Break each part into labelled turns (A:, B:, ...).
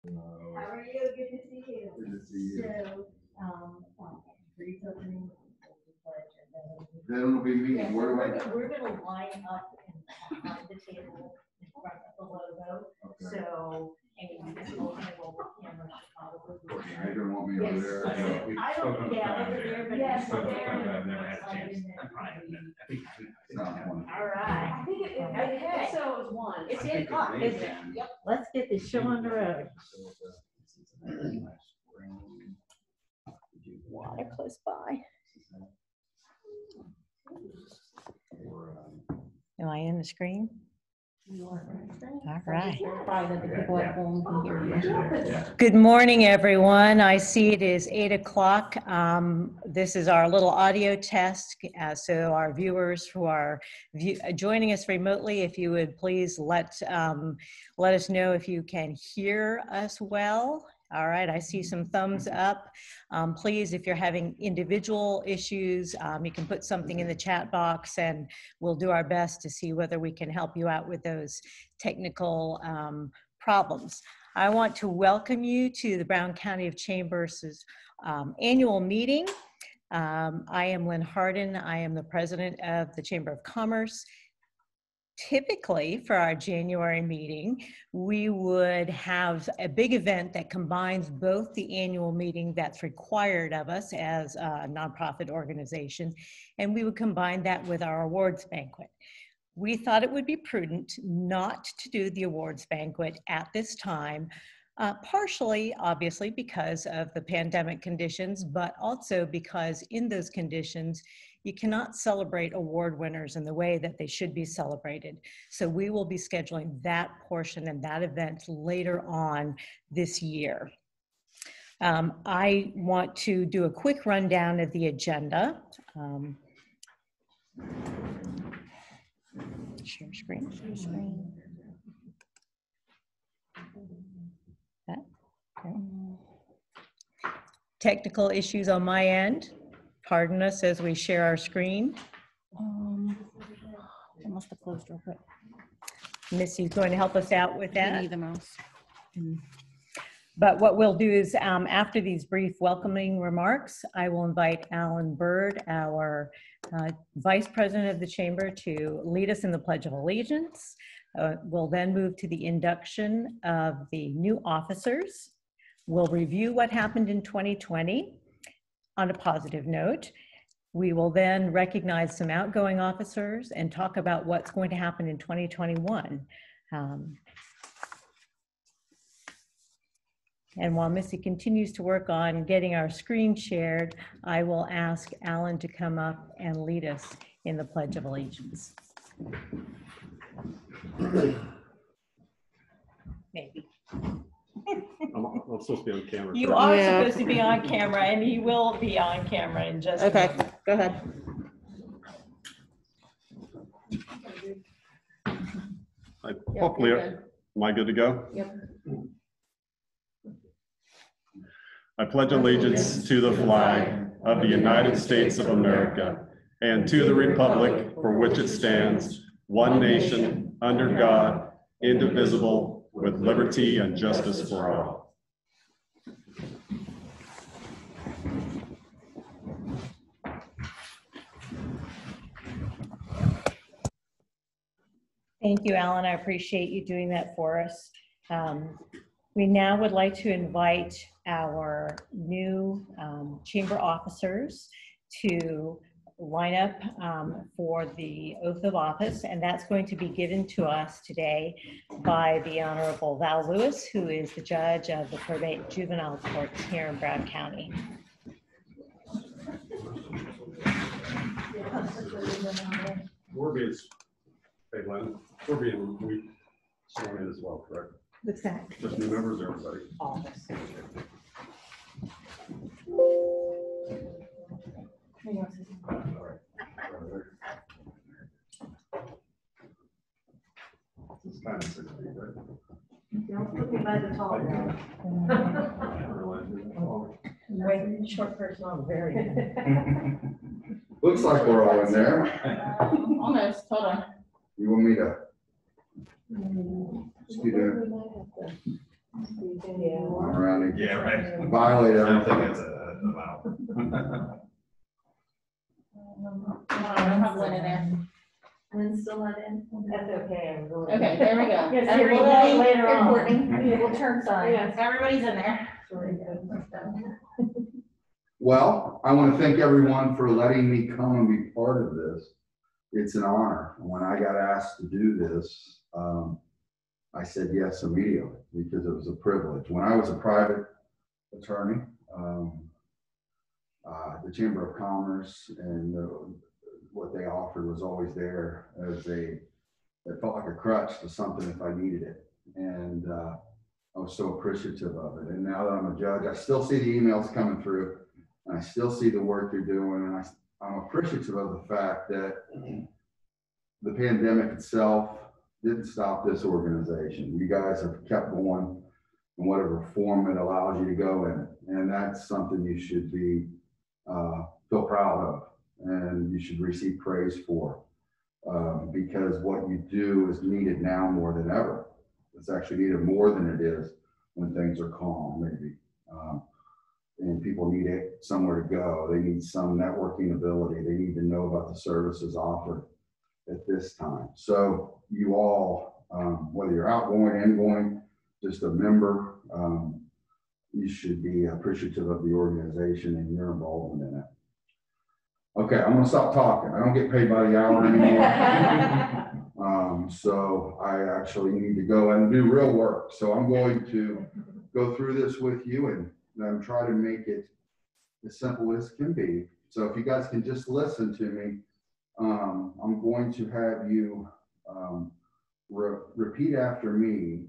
A: How are you? Good to see you.
B: Good to see you.
A: So, brief opening.
B: Then we'll be meeting. Where do I?
A: We're going to line up behind the table in front of the logo.
B: Okay.
A: So, any visible table cameras should probably.
B: You're gonna want me over there.
A: I don't, yeah, over there, but
C: Yes,
A: over
C: over
A: there.
C: there. I've never had a chance.
A: All right.
C: I think so. It was one.
A: It's 8 o'clock, isn't it? Yep. Let's get this show on the road. Water close by. Am I in the screen? All right. Good morning, everyone. I see it is 8 o'clock. This is our little audio test. So our viewers who are joining us remotely, if you would please let us know if you can hear us well. All right, I see some thumbs up. Please, if you're having individual issues, you can put something in the chat box and we'll do our best to see whether we can help you out with those technical problems. I want to welcome you to the Brown County of Chambers' annual meeting. I am Lynn Hardin. I am the president of the Chamber of Commerce. Typically, for our January meeting, we would have a big event that combines both the annual meeting that's required of us as a nonprofit organization, and we would combine that with our awards banquet. We thought it would be prudent not to do the awards banquet at this time, partially, obviously, because of the pandemic conditions, but also because in those conditions, you cannot celebrate award winners in the way that they should be celebrated. So we will be scheduling that portion and that event later on this year. I want to do a quick rundown of the agenda. Share screen, share screen. That, okay. Technical issues on my end. Pardon us as we share our screen.
D: I must have closed real quick.
A: Missy's going to help us out with that.
D: I need the mouse.
A: But what we'll do is after these brief welcoming remarks, I will invite Alan Bird, our Vice President of the Chamber, to lead us in the Pledge of Allegiance. We'll then move to the induction of the new officers. We'll review what happened in 2020 on a positive note. We will then recognize some outgoing officers and talk about what's going to happen in 2021. And while Missy continues to work on getting our screen shared, I will ask Alan to come up and lead us in the Pledge of Allegiance. Maybe.
E: I'm supposed to be on camera.
A: You are supposed to be on camera, and he will be on camera in just a moment.
D: Go ahead.
E: Hopefully, am I good to go?
D: Yep.
E: I pledge allegiance to the flag of the United States of America and to the republic for which it stands, one nation, under God, indivisible, with liberty and justice for all.
A: Thank you, Alan. I appreciate you doing that for us. We now would like to invite our new chamber officers to line up for the oath of office, and that's going to be given to us today by the Honorable Val Lewis, who is the judge of the probate juvenile courts here in Brown County.
E: We're being, hey Len, we're being sworn in as well, correct?
A: What's that?
E: Just new members, everybody.
A: All of us.
E: This is kind of 6 feet, right?
A: Don't put me by the tall guy. Wait, short person on very.
B: Looks like we're all in there.
D: Almost. Hold on.
B: You want me to? Just do that. Around it.
F: Yeah, right.
B: Violate
F: I don't
B: everything.
F: think that's allowed.
D: I don't have one in there.
C: And then still not in? That's okay.
D: Okay, there we go.
C: Yes,
D: And
C: here,
D: we'll
C: we'll
D: leave
C: later on.
D: recording. We'll turn sign.
C: Yes.
D: Everybody's in there.
B: Well, I want to thank everyone for letting me come and be part of this. It's an honor. When I got asked to do this, I said yes immediately because it was a privilege. When I was a private attorney, the Chamber of Commerce and what they offered was always there as it felt like a crutch to something if I needed it. And I was so appreciative of it. And now that I'm a judge, I still see the emails coming through and I still see the work you're doing. And I'm appreciative of the fact that the pandemic itself didn't stop this organization. You guys have kept going in whatever form it allows you to go in. And that's something you should be feel proud of and you should receive praise for because what you do is needed now more than ever. It's actually needed more than it is when things are calm, maybe. And people need it somewhere to go. They need some networking ability. They need to know about the services offered at this time. So you all, whether you're outgoing, ingoing, just a member, you should be appreciative of the organization and your involvement in it. Okay, I'm gonna stop talking. I don't get paid by the hour anymore. So I actually need to go and do real work. So I'm going to go through this with you and I'm trying to make it as simple as can be. So if you guys can just listen to me, I'm going to have you repeat after me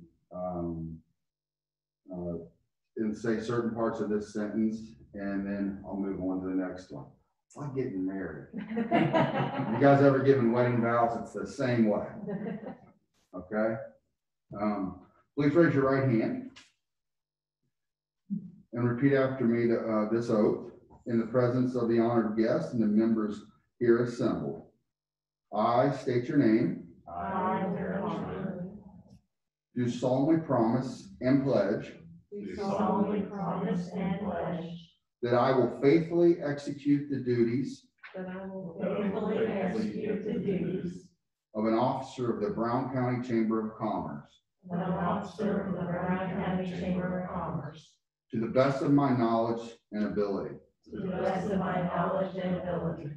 B: and say certain parts of this sentence, and then I'll move on to the next one. It's like getting married. You guys ever given wedding vows? It's the same way. Okay? Please raise your right hand and repeat after me this oath in the presence of the honored guests and the members here assembled. I state your name.
C: I
B: Do solemnly promise and pledge
C: do solemnly promise and pledge
B: that I will faithfully execute the duties
C: that I will faithfully execute the duties
B: of an officer of the Brown County Chamber of Commerce
C: of an officer of the Brown County Chamber of Commerce
B: to the best of my knowledge and ability.
C: to the best of my knowledge and ability.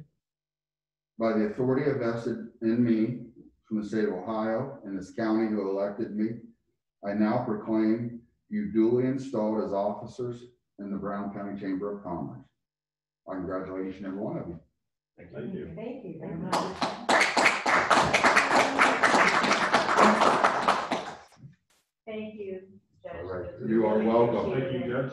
B: By the authority vested in me from the state of Ohio and this county who elected me, I now proclaim you duly installed as officers in the Brown County Chamber of Commerce. I congratulate each and every one of you.
E: Thank you.
C: Thank you very much. Thank you, Judge.
B: All right. You are welcome.
E: Thank you, Judge.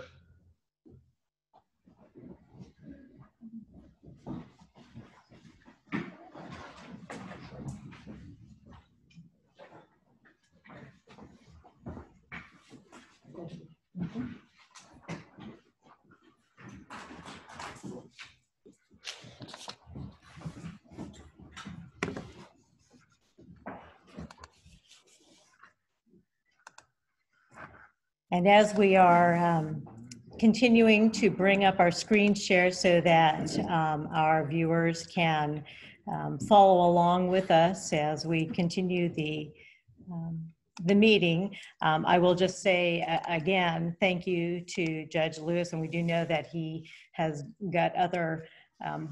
A: And as we are continuing to bring up our screen share so that our viewers can follow along with us as we continue the meeting, I will just say again, thank you to Judge Lewis, and we do know that he has got other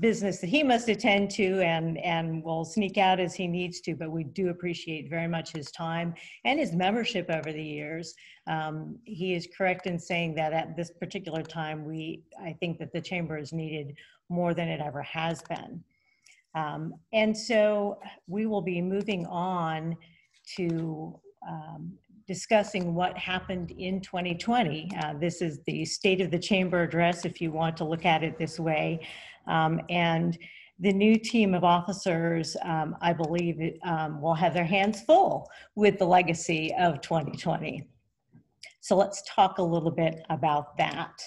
A: business that he must attend to and will sneak out as he needs to, but we do appreciate very much his time and his membership over the years. He is correct in saying that at this particular time, I think that the chamber is needed more than it ever has been. And so we will be moving on to discussing what happened in 2020. This is the State of the Chamber address, if you want to look at it this way. And the new team of officers, I believe, will have their hands full with the legacy of 2020. So let's talk a little bit about that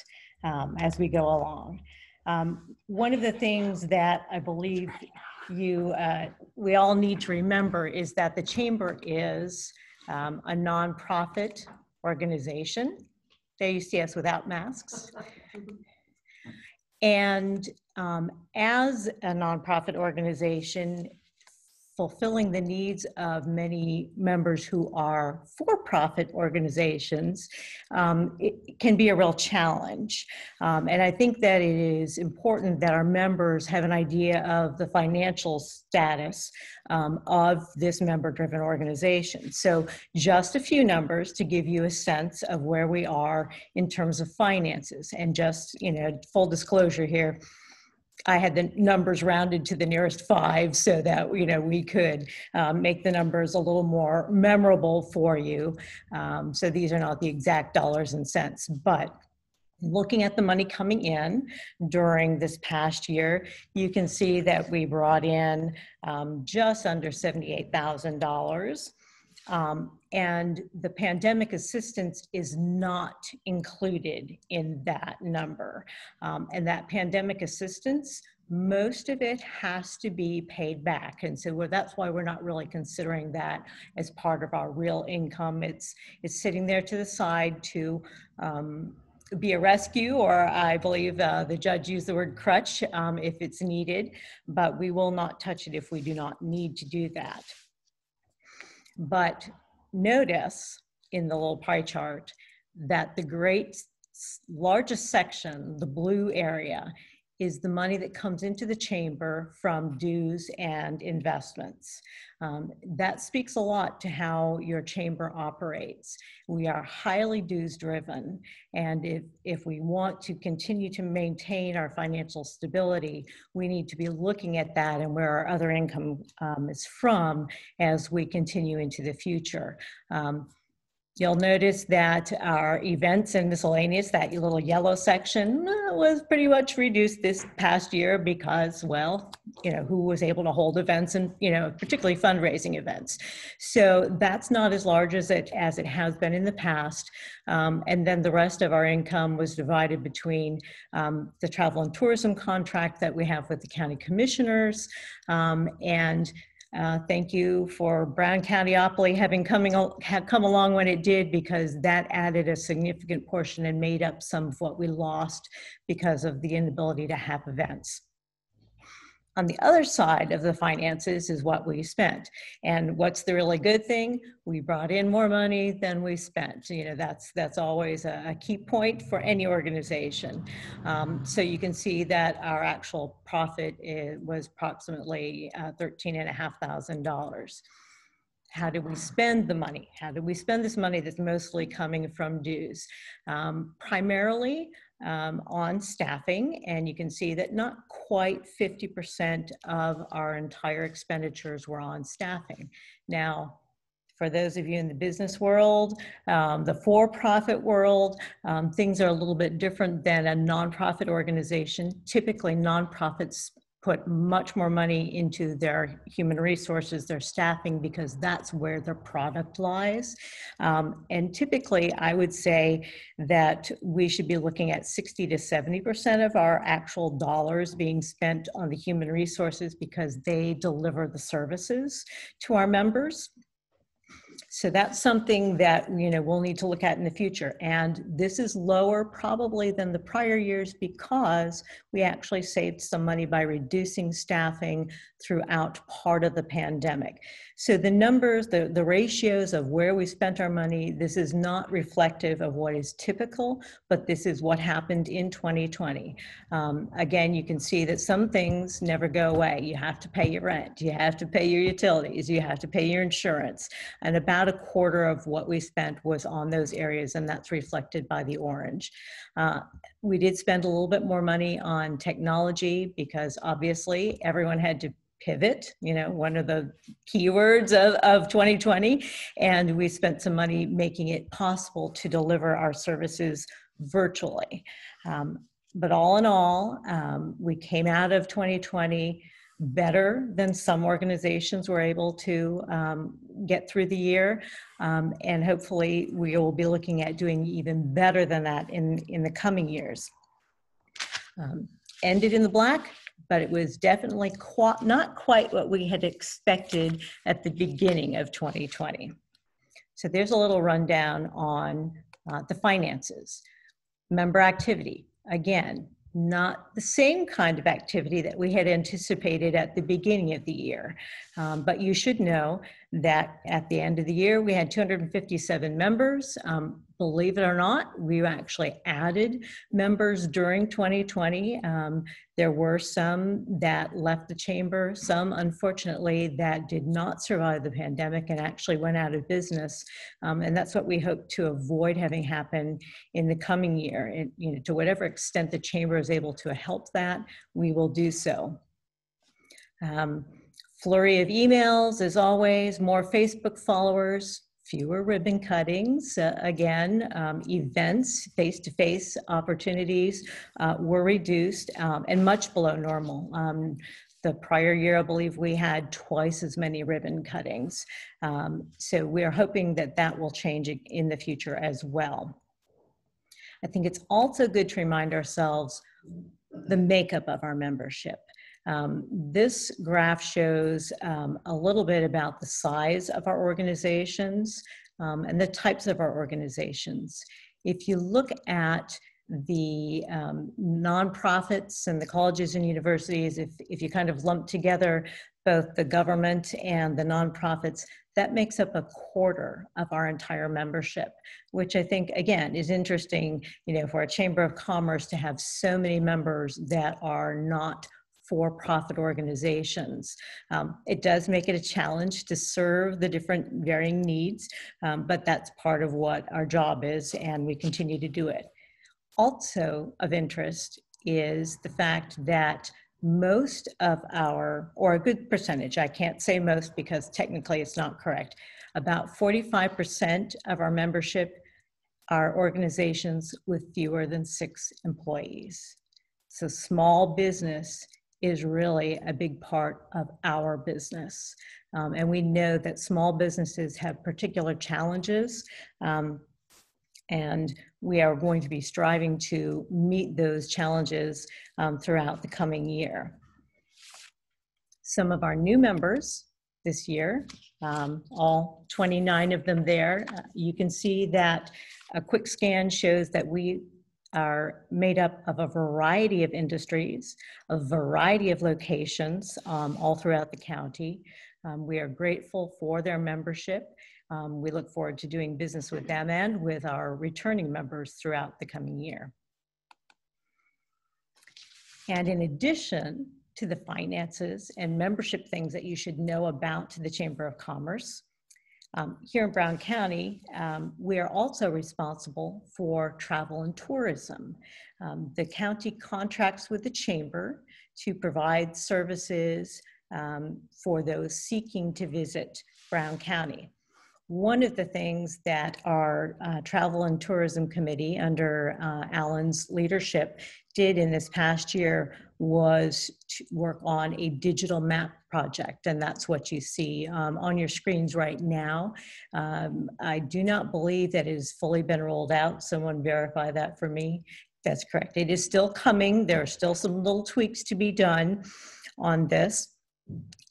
A: as we go along. One of the things that I believe we all need to remember is that the Chamber is a nonprofit organization. There you see us without masks. And as a nonprofit organization, fulfilling the needs of many members who are for-profit organizations, it can be a real challenge. And I think that it is important that our members have an idea of the financial status of this member-driven organization. So just a few numbers to give you a sense of where we are in terms of finances. And just, full disclosure here, I had the numbers rounded to the nearest 5 so that, we could make the numbers a little more memorable for you. So these are not the exact dollars and cents, but looking at the money coming in during this past year, you can see that we brought in just under $78,000. And the pandemic assistance is not included in that number. And that pandemic assistance, most of it has to be paid back. And so that's why we're not really considering that as part of our real income. It's sitting there to the side to be a rescue, or I believe the judge used the word crutch if it's needed, but we will not touch it if we do not need to do that. But notice in the little pie chart that the largest section, the blue area, is the money that comes into the chamber from dues and investments. That speaks a lot to how your chamber operates. We are highly dues driven, and if we want to continue to maintain our financial stability, we need to be looking at that and where our other income is from as we continue into the future. You'll notice that our events and miscellaneous, that little yellow section, was pretty much reduced this past year because, well, who was able to hold events and, particularly fundraising events. So that's not as large as it has been in the past. And then the rest of our income was divided between the travel and tourism contract that we have with the county commissioners, and thank you for Brown County-opoly having come along when it did, because that added a significant portion and made up some of what we lost because of the inability to have events. On the other side of the finances is what we spent. And what's the really good thing? We brought in more money than we spent. That's always a key point for any organization. So you can see that our actual profit was approximately $13,500. How do we spend the money? How do we spend this money that's mostly coming from dues? Primarily on staffing, and you can see that not quite 50% of our entire expenditures were on staffing. Now, for those of you in the business world, the for-profit world, things are a little bit different than a nonprofit organization. Typically, nonprofits put much more money into their human resources, their staffing, because that's where their product lies. And typically, I would say that we should be looking at 60 to 70% of our actual dollars being spent on the human resources because they deliver the services to our members. So that's something that we'll need to look at in the future. And this is lower probably than the prior years because we actually saved some money by reducing staffing throughout part of the pandemic. So the numbers, the ratios of where we spent our money, this is not reflective of what is typical, but this is what happened in 2020. Again, you can see that some things never go away. You have to pay your rent, you have to pay your utilities, you have to pay your insurance, and about a quarter of what we spent was on those areas, and that's reflected by the orange. We did spend a little bit more money on technology because obviously everyone had to pivot, one of the keywords of 2020, and we spent some money making it possible to deliver our services virtually. But all in all, we came out of 2020 better than some organizations were able to get through the year. And hopefully we will be looking at doing even better than that in the coming years. Ended in the black, but it was definitely not quite what we had expected at the beginning of 2020. So there's a little rundown on The finances, member activity, again, not the same kind of activity that we had anticipated at the beginning of the year. But you should know that at the end of the year, we had 257 members. Believe it or not, we actually added members during 2020. There were some that left the chamber, some unfortunately that did not survive the pandemic and actually went out of business. And that's what we hope to avoid having happen in the coming year. And, you know, to whatever extent the chamber is able to help that, we will do so. Flurry of emails, as always, more Facebook followers, fewer ribbon cuttings. Again, events, face-to-face opportunities were reduced and much below normal. The prior year, I believe we had twice as many ribbon cuttings. So we're hoping that that will change in the future as well. I think it's also good to remind ourselves the makeup of our membership. This graph shows a little bit about the size of our organizations and the types of our organizations. If you look at the nonprofits and the colleges and universities, if you kind of lump together both the government and the nonprofits, that makes up a quarter of our entire membership, which I think, again, is interesting, you know, for a Chamber of Commerce to have so many members that are not for-profit organizations. It does make it a challenge to serve the different varying needs, but that's part of what our job is, and we continue to do it. Also of interest is the fact that most of our, or a good percentage, I can't say most because technically it's not correct, about 45% of our membership are organizations with fewer than 6 employees. So small business is really a big part of our business. And we know that small businesses have particular challenges, and we are going to be striving to meet those challenges throughout the coming year. Some of our new members this year, all 29 of them there, you can see that a quick scan shows that we are made up of a variety of industries, a variety of locations all throughout the county. We are grateful for their membership. We look forward to doing business with them and with our returning members throughout the coming year. And in addition to the finances and membership things that you should know about to the Chamber of Commerce, here in Brown County, we are also responsible for travel and tourism. The county contracts with the Chamber to provide services for those seeking to visit Brown County. One of the things that our Travel and Tourism Committee under Alan's leadership did in this past year was to work on a digital map project, and that's what you see on your screens right now. I do not believe that it has fully been rolled out. Someone verify that for me. That's correct. It is still coming. There are still some little tweaks to be done on this.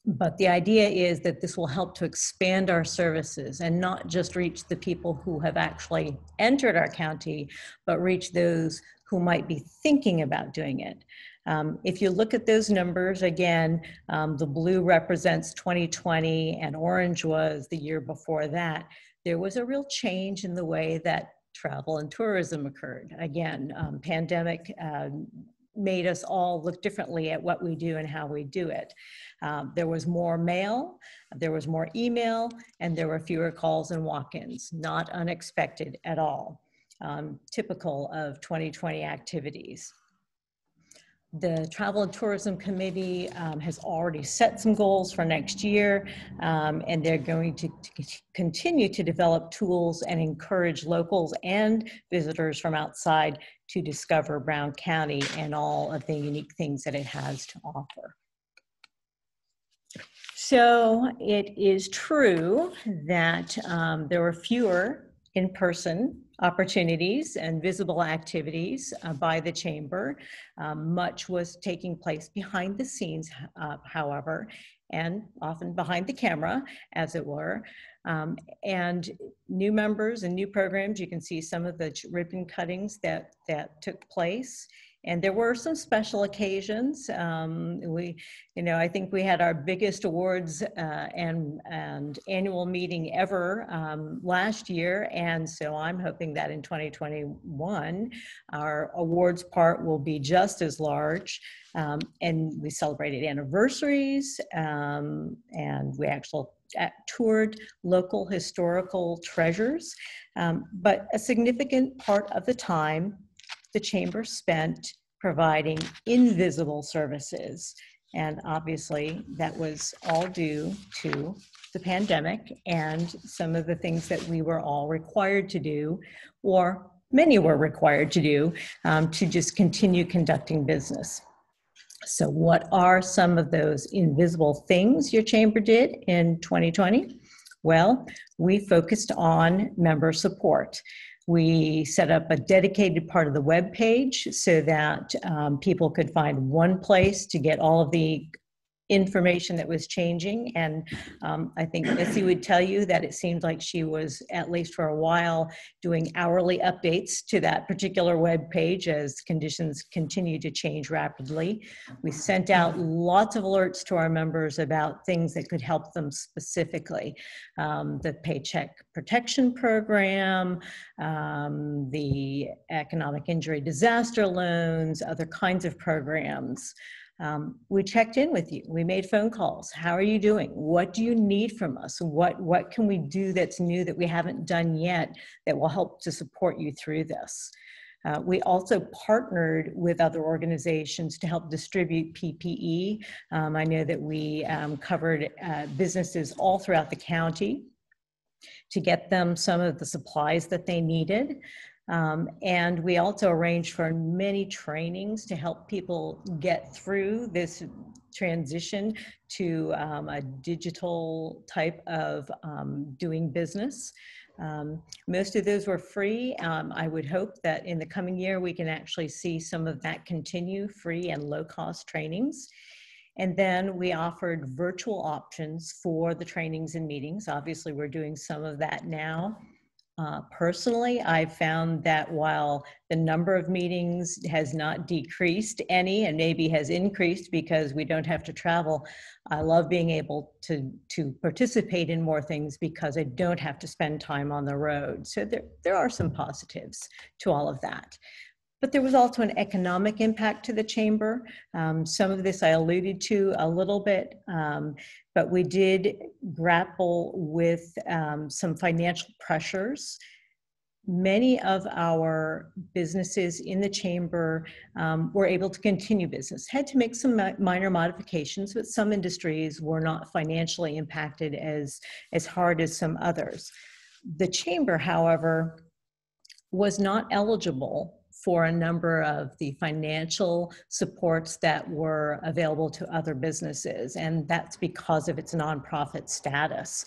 A: But the idea is that this will help to expand our services and not just reach the people who have actually entered our county, but reach those who might be thinking about doing it. If you look at those numbers, again, the blue represents 2020 and orange was the year before that. There was a real change in the way that travel and tourism occurred. Again, pandemic made us all look differently at what we do and how we do it. There was more mail, there was more email, and there were fewer calls and walk-ins, not unexpected at all, typical of 2020 activities. The Travel and Tourism Committee has already set some goals for next year, and they're going to continue to develop tools and encourage locals and visitors from outside to discover Brown County and all of the unique things that it has to offer. So it is true that there were fewer in-person opportunities and visible activities by the Chamber. Much was taking place behind the scenes, however, and often behind the camera, as it were. And new members and new programs, you can see some of the ribbon cuttings that took place. And there were some special occasions. I think we had our biggest awards and annual meeting ever last year. And so I'm hoping that in 2021, our awards part will be just as large. And we celebrated anniversaries, and we actually toured local historical treasures. But a significant part of the time, the Chamber spent providing invisible services. And obviously that was all due to the pandemic and some of the things that we were all required to do, or many were required to do, to just continue conducting business. So what are some of those invisible things your Chamber did in 2020? Well, we focused on member support. We set up a dedicated part of the web page so that people could find one place to get all of the information that was changing. And I think Missy would tell you that it seemed like she was, at least for a while, doing hourly updates to that particular web page as conditions continue to change rapidly. We sent out lots of alerts to our members about things that could help them specifically. The Paycheck Protection Program, the Economic Injury Disaster Loans, other kinds of programs. We checked in with you. We made phone calls. How are you doing? What do you need from us? What can we do that's new that we haven't done yet that will help to support you through this? We also partnered with other organizations to help distribute PPE. I know that we covered businesses all throughout the county to get them some of the supplies that they needed. And we also arranged for many trainings to help people get through this transition to a digital type of doing business. Most of those were free. I would hope that in the coming year we can actually see some of that continue, free and low-cost trainings. And then we offered virtual options for the trainings and meetings. Obviously, we're doing some of that now. Personally, I've found that while the number of meetings has not decreased any and maybe has increased because we don't have to travel, I love being able to participate in more things because I don't have to spend time on the road. So there are some positives to all of that. But there was also an economic impact to the Chamber. Some of this I alluded to a little bit, but we did grapple with some financial pressures. Many of our businesses in the Chamber were able to continue business, had to make some minor modifications, but some industries were not financially impacted as hard as some others. The Chamber, however, was not eligible for a number of the financial supports that were available to other businesses, and that's because of its nonprofit status.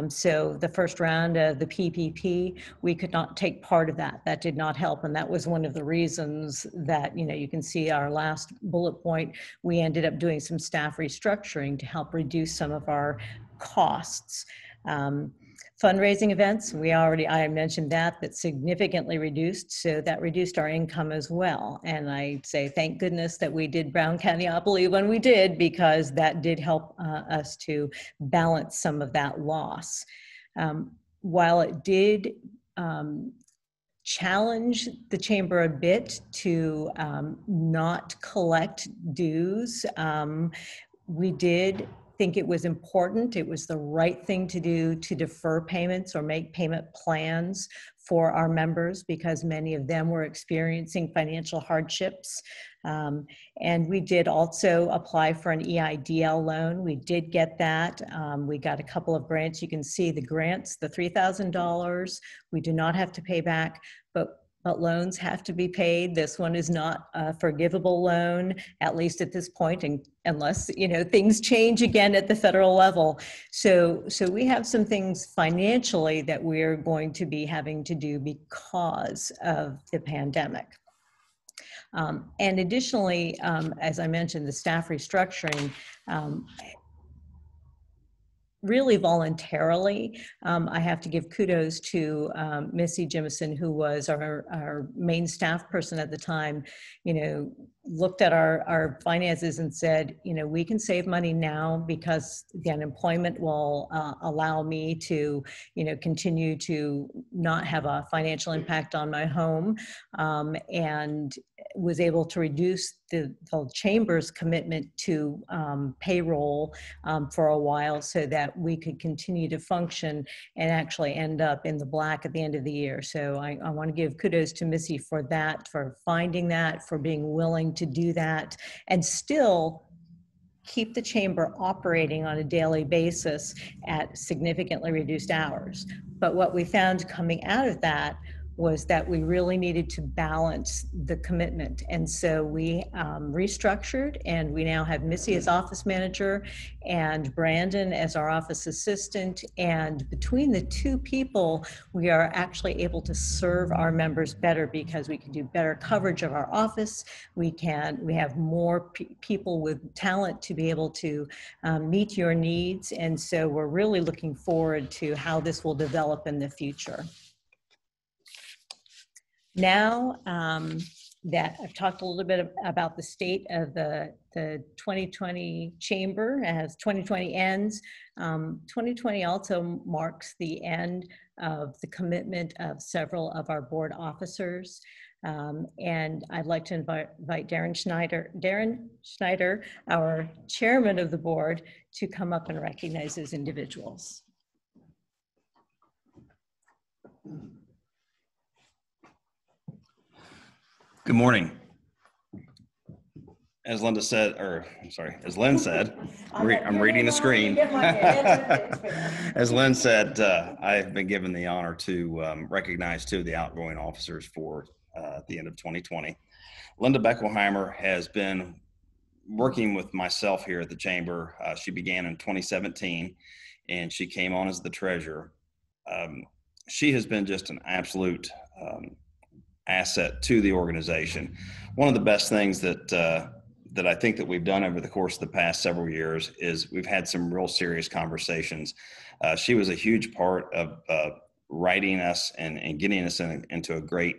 A: So the first round of the PPP, we could not take part of that. That did not help, and that was one of the reasons that, you can see our last bullet point, we ended up doing some staff restructuring to help reduce some of our costs. Fundraising events, I mentioned that significantly reduced, so that reduced our income as well. And I say thank goodness that we did Brown County-opoly when we did, because that did help us to balance some of that loss. While it did challenge the Chamber a bit to not collect dues, we did think it was important. It was the right thing to do to defer payments or make payment plans for our members because many of them were experiencing financial hardships. And we did also apply for an EIDL loan. We did get that. We got a couple of grants. You can see the grants, the $3,000, we do not have to pay back, but loans have to be paid. This one is not a forgivable loan, at least at this point, and unless things change again at the federal level. So we have some things financially that we're going to be having to do because of the pandemic. And additionally, as I mentioned, the staff restructuring, really voluntarily. I have to give kudos to Missy Jimison, who was our main staff person at the time, looked at our finances and said, we can save money now because, again, employment will allow me to, continue to not have a financial impact on my home, and was able to reduce the chamber's commitment to payroll for a while so that we could continue to function and actually end up in the black at the end of the year. So I want to give kudos to Missy for that, for finding that, for being willing to do that, and still keep the chamber operating on a daily basis at significantly reduced hours. But what we found coming out of that was that we really needed to balance the commitment. And so we restructured, and we now have Missy as office manager and Brandon as our office assistant. And between the two people, we are actually able to serve our members better because we can do better coverage of our office. We have more people with talent to be able to meet your needs. And so we're really looking forward to how this will develop in the future. Now that I've talked a little bit about the state of the 2020 chamber as 2020 ends, 2020 also marks the end of the commitment of several of our board officers. And I'd like to invite Darren Schneider, our chairman of the board, to come up and recognize those individuals.
F: Good morning. As Linda said, as Lynn said, I'm reading the screen. As Lynn said, I have been given the honor to recognize two of the outgoing officers for the end of 2020. Linda Beckelheimer has been working with myself here at the chamber. She began in 2017, and she came on as the treasurer. She has been just an absolute asset to the organization. One of the best things that I think that we've done over the course of the past several years is we've had some real serious conversations. She was a huge part of writing us and getting us into a great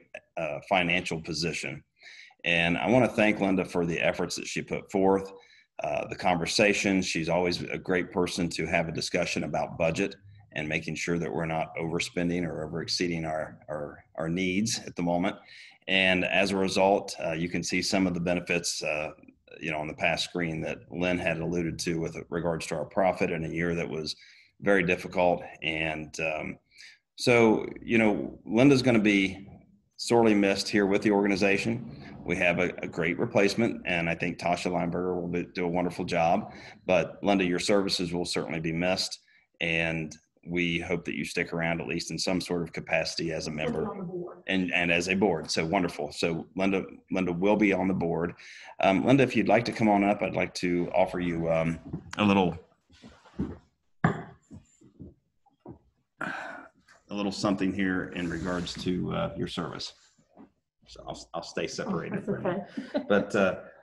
F: financial position. And I want to thank Linda for the efforts that she put forth, the conversations. She's always a great person to have a discussion about budget and making sure that we're not overspending or over exceeding our needs at the moment. And as a result, you can see some of the benefits, on the past screen that Lynn had alluded to with regards to our profit in a year that was very difficult. And so, Linda's going to be sorely missed here with the organization. We have a great replacement, and I think Tasha Lineberger will do a wonderful job. But Linda, your services will certainly be missed, and we hope that you stick around at least in some sort of capacity as a member and as a board. So wonderful. So Linda will be on the board. Linda, if you'd like to come on up, I'd like to offer you a little something here in regards to your service. So I'll stay separated.
D: That's okay.
F: But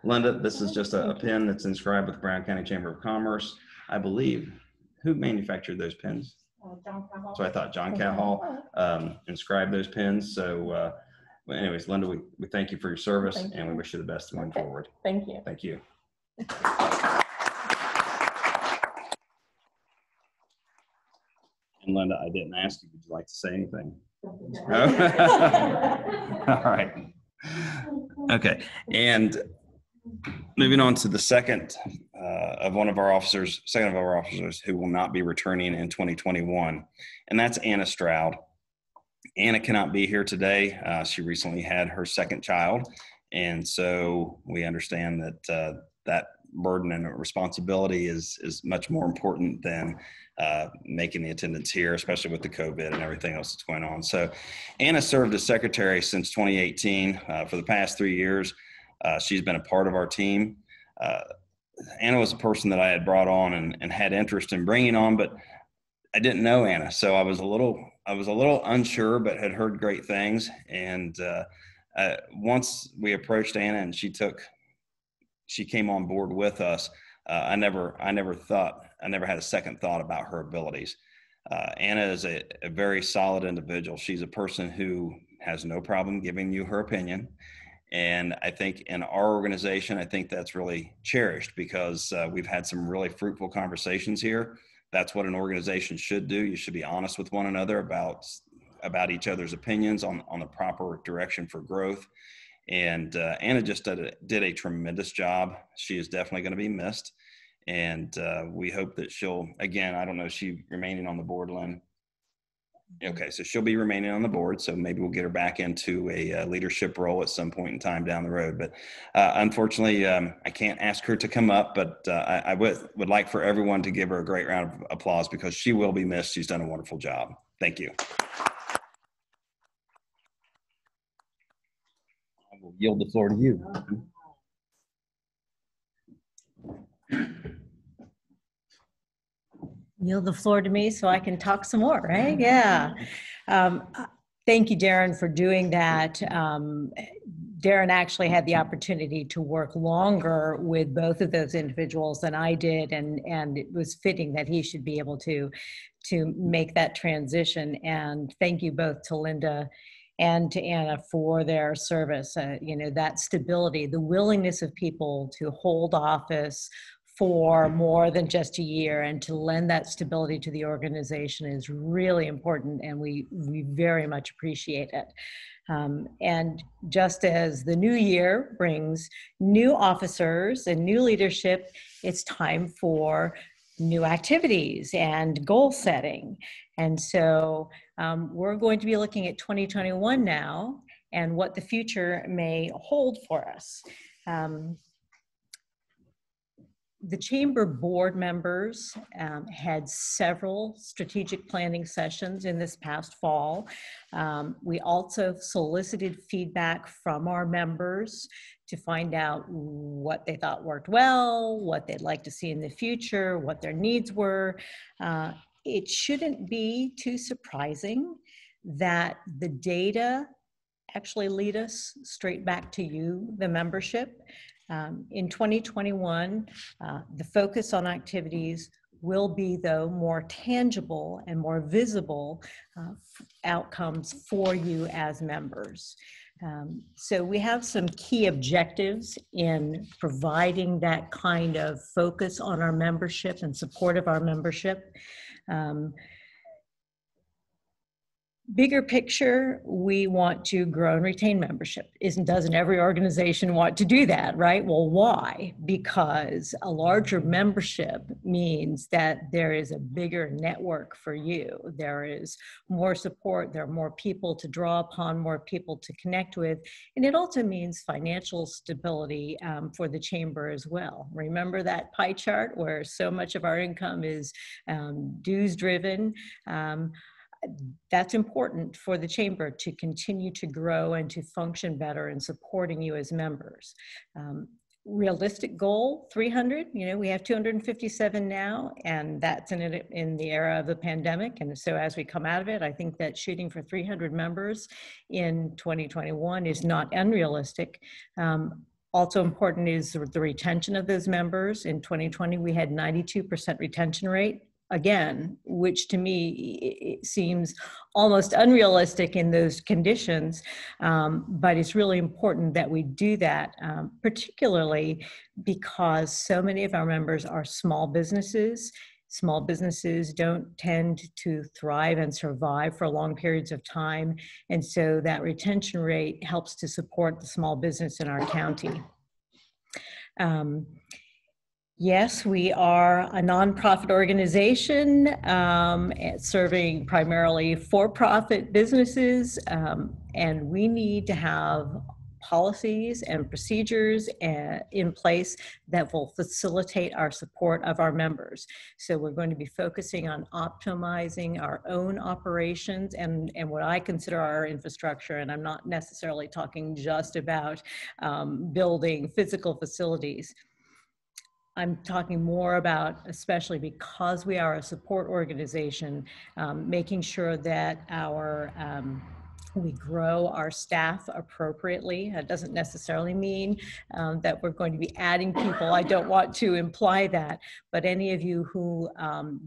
F: Linda, this is just a pin that's inscribed with the Brown County Chamber of Commerce. I believe, who manufactured those pins?
D: John Cahall.
F: So I thought John Cahall inscribed those pins. So anyways, Linda, we thank you for your service, and we wish you the best going forward.
D: Thank you.
F: Thank you. And Linda, I didn't ask you, would you like to say anything? All right. Okay. And moving on to the second of our officers who will not be returning in 2021, and that's Anna Stroud. Anna cannot be here today. She recently had her second child, and so we understand that that burden and responsibility is much more important than making the attendance here, especially with the COVID and everything else that's going on. So Anna served as secretary since 2018. For the past 3 years, she's been a part of our team. Anna was a person that I had brought on and had interest in bringing on, but I didn't know Anna. So I was a little unsure, but had heard great things. And once we approached Anna and she came on board with us, I never had a second thought about her abilities. Anna is a very solid individual. She's a person who has no problem giving you her opinion. And I think in our organization, I think that's really cherished because we've had some really fruitful conversations here. That's what an organization should do. You should be honest with one another about each other's opinions on the proper direction for growth. And Anna just did a tremendous job. She is definitely going to be missed. And we hope that she'll, again, I don't know, is she remaining on the board, Lynn? Okay, so she'll be remaining on the board. So maybe we'll get her back into a leadership role at some point in time down the road. But unfortunately, I can't ask her to come up, but I would like for everyone to give her a great round of applause because she will be missed. She's done a wonderful job. Thank you. I will yield the floor to you.
A: Yield the floor to me so I can talk some more, right? Yeah. Thank you, Darren, for doing that. Darren actually had the opportunity to work longer with both of those individuals than I did, and it was fitting that he should be able to make that transition. And thank you both to Linda and to Anna for their service. You know, that stability, the willingness of people to hold office for more than just a year and to lend that stability to the organization is really important, and we very much appreciate it. And just as the new year brings new officers and new leadership, it's time for new activities and goal setting. And so we're going to be looking at 2021 now and what the future may hold for us. The Chamber board members had several strategic planning sessions in this past fall. We also solicited feedback from our members to find out what they thought worked well, what they'd like to see in the future, what their needs were. It shouldn't be too surprising that the data actually lead us straight back to you, the membership. In 2021, the focus on activities will be, though, more tangible and more visible outcomes for you as members. So we have some key objectives in providing that kind of focus on our membership and support of our membership. Bigger picture, we want to grow and retain membership. Doesn't every organization want to do that, right? Well, why? Because a larger membership means that there is a bigger network for you. There is more support, there are more people to draw upon, more people to connect with, and it also means financial stability for the chamber as well. Remember that pie chart where so much of our income is dues driven? That's important for the chamber to continue to grow and to function better in supporting you as members. Realistic goal, 300, you know, we have 257 now, and that's in the era of the pandemic. And so as we come out of it, I think that shooting for 300 members in 2021 is not unrealistic. Also important is the retention of those members. In 2020, we had 92% retention rate. Again, which to me it seems almost unrealistic in those conditions, but it's really important that we do that, particularly because so many of our members are small businesses. Small businesses don't tend to thrive and survive for long periods of time, and so that retention rate helps to support the small business in our county. Yes, we are a nonprofit organization serving primarily for-profit businesses, and we need to have policies and procedures in place that will facilitate our support of our members. So we're going to be focusing on optimizing our own operations and what I consider our infrastructure, and I'm not necessarily talking just about building physical facilities. I'm talking more about, especially because we are a support organization, making sure that our We grow our staff appropriately. That doesn't necessarily mean that we're going to be adding people. I don't want to imply that, but any of you who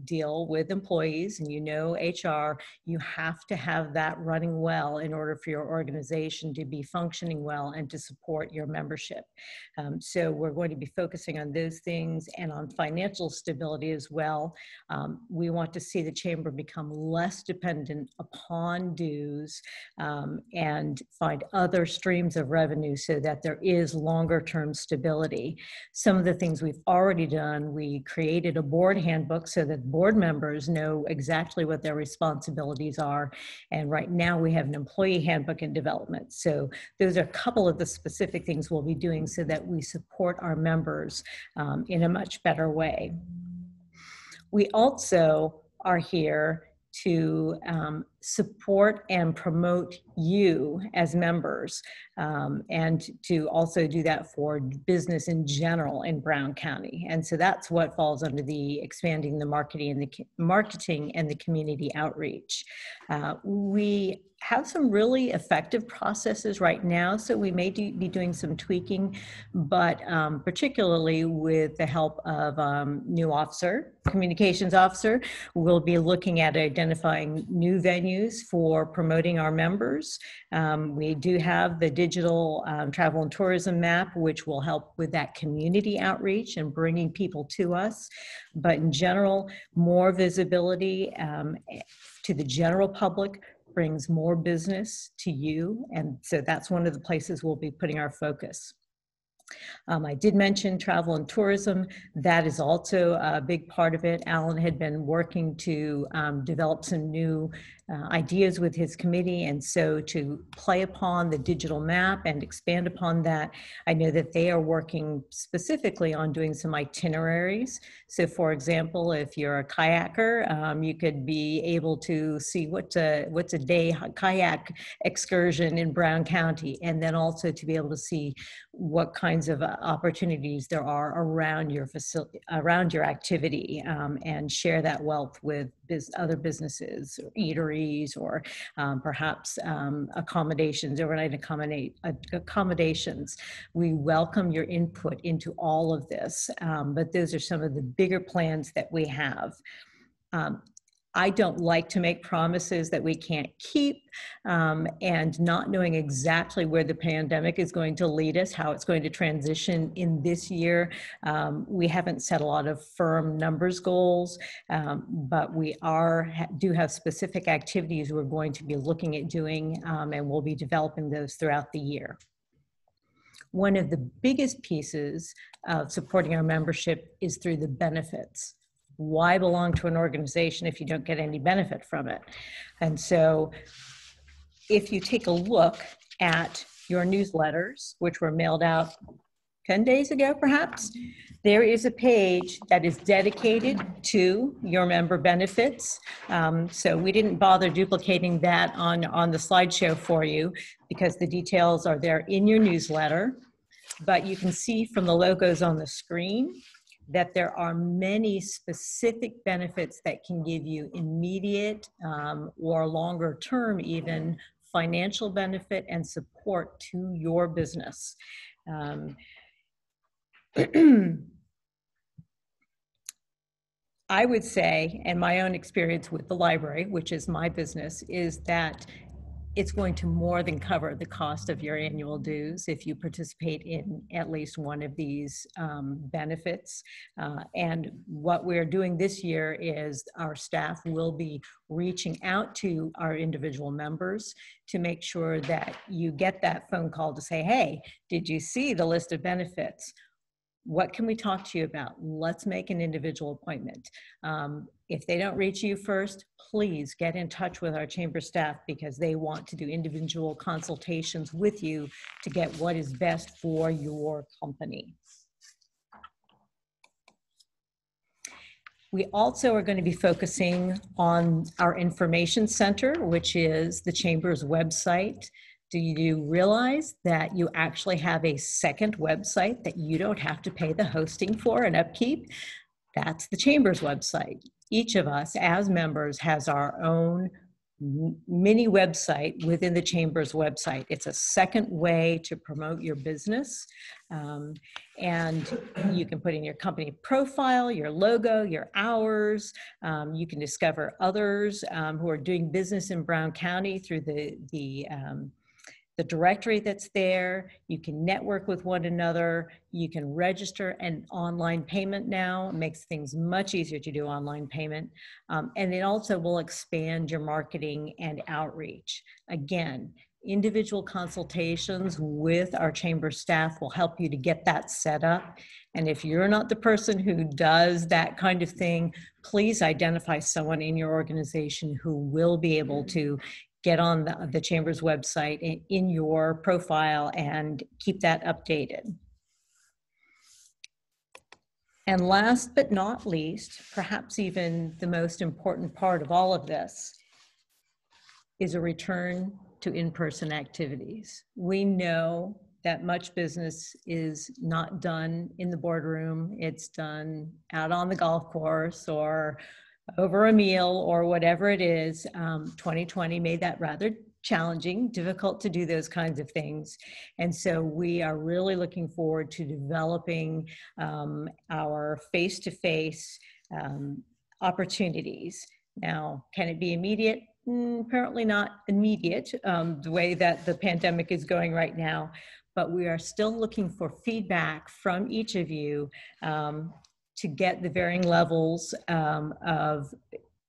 A: deal with employees and you know HR, you have to have that running well in order for your organization to be functioning well and to support your membership. So we're going to be focusing on those things and on financial stability as well. We want to see the chamber become less dependent upon dues and find other streams of revenue so that there is longer term stability. Some of the things we've already done, we created a board handbook so that board members know exactly what their responsibilities are. And right now we have an employee handbook in development. So those are a couple of the specific things we'll be doing so that we support our members in a much better way. We also are here to support and promote you as members, and to also do that for business in general in Brown County. And so that's what falls under the expanding the marketing and the community outreach. We have some really effective processes right now, so we may be doing some tweaking, but particularly with the help of new officer, communications officer, we'll be looking at identifying new venues for promoting our members. We do have the digital travel and tourism map, which will help with that community outreach and bringing people to us. But in general, more visibility to the general public brings more business to you. And so that's one of the places we'll be putting our focus. I did mention travel and tourism. That is also a big part of it. Alan had been working to develop some new ideas with his committee, and so to play upon the digital map and expand upon that, I know that they are working specifically on doing some itineraries. So for example, if you're a kayaker, you could be able to see what's a day kayak excursion in Brown County, and then also to be able to see what kinds of opportunities there are around your facility, around your activity, and share that wealth with other businesses, or eateries, or perhaps accommodations, overnight accommodations. We welcome your input into all of this, but those are some of the bigger plans that we have. I don't like to make promises that we can't keep, and not knowing exactly where the pandemic is going to lead us, how it's going to transition in this year. We haven't set a lot of firm numbers goals, but we do have specific activities we're going to be looking at doing, and we'll be developing those throughout the year. One of the biggest pieces of supporting our membership is through the benefits. Why belong to an organization if you don't get any benefit from it? And so if you take a look at your newsletters, which were mailed out 10 days ago, perhaps, there is a page that is dedicated to your member benefits. So we didn't bother duplicating that on the slideshow for you because the details are there in your newsletter. But you can see from the logos on the screen that there are many specific benefits that can give you immediate or longer term even financial benefit and support to your business. I would say, and my own experience with the library, which is my business, is that it's going to more than cover the cost of your annual dues if you participate in at least one of these benefits. And what we're doing this year is our staff will be reaching out to our individual members to make sure that you get that phone call to say, hey, did you see the list of benefits? What can we talk to you about? Let's make an individual appointment. If they don't reach you first, please get in touch with our chamber staff because they want to do individual consultations with you to get what is best for your company. We also are going to be focusing on our information center, which is the chamber's website. Do you realize that you actually have a second website that you don't have to pay the hosting for and upkeep? That's the chamber's website. Each of us as members has our own mini website within the Chamber's website. It's a second way to promote your business. And you can put in your company profile, your logo, your hours. You can discover others who are doing business in Brown County through the directory that's there. You can network with one another. You can register an online payment now. It makes things much easier to do online payment. And it also will expand your marketing and outreach. Again, individual consultations with our chamber staff will help you to get that set up. And if you're not the person who does that kind of thing, please identify someone in your organization who will be able to get on the Chamber's website in your profile and keep that updated. And last but not least, perhaps even the most important part of all of this, is a return to in-person activities. We know that much business is not done in the boardroom. It's done out on the golf course or over a meal or whatever it is. 2020 made that rather challenging, difficult to do those kinds of things. And so we are really looking forward to developing our face-to-face opportunities. Now, can it be immediate? Apparently not immediate, the way that the pandemic is going right now, but we are still looking for feedback from each of you to get the varying levels of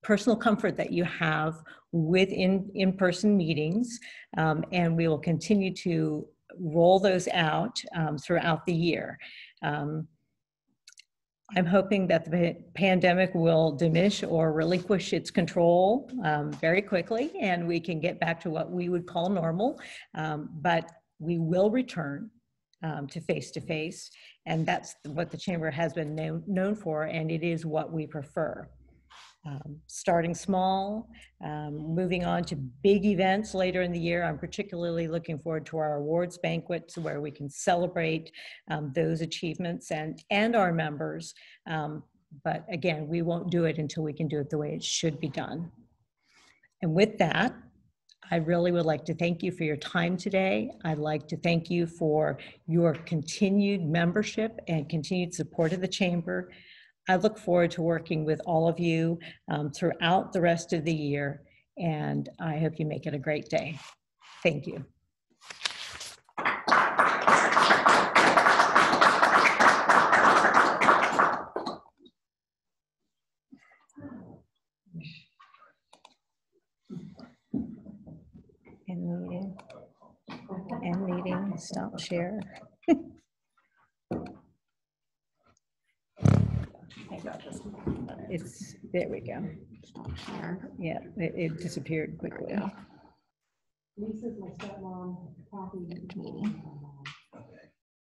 A: personal comfort that you have with in-person meetings, and we will continue to roll those out throughout the year. I'm hoping that the pandemic will diminish or relinquish its control very quickly, and we can get back to what we would call normal, but we will return to face-to-face, and that's what the Chamber has been known for, and it is what we prefer. Starting small, moving on to big events later in the year. I'm particularly looking forward to our awards banquets where we can celebrate those achievements and our members. But again, we won't do it until we can do it the way it should be done. And with that, I really would like to thank you for your time today. I'd like to thank you for your continued membership and continued support of the Chamber. I look forward to working with all of you throughout the rest of the year, and I hope you make it a great day. Thank you. End meeting, stop share. There we go. Yeah, it disappeared quickly.
C: Lisa's my stepmom, Kathy.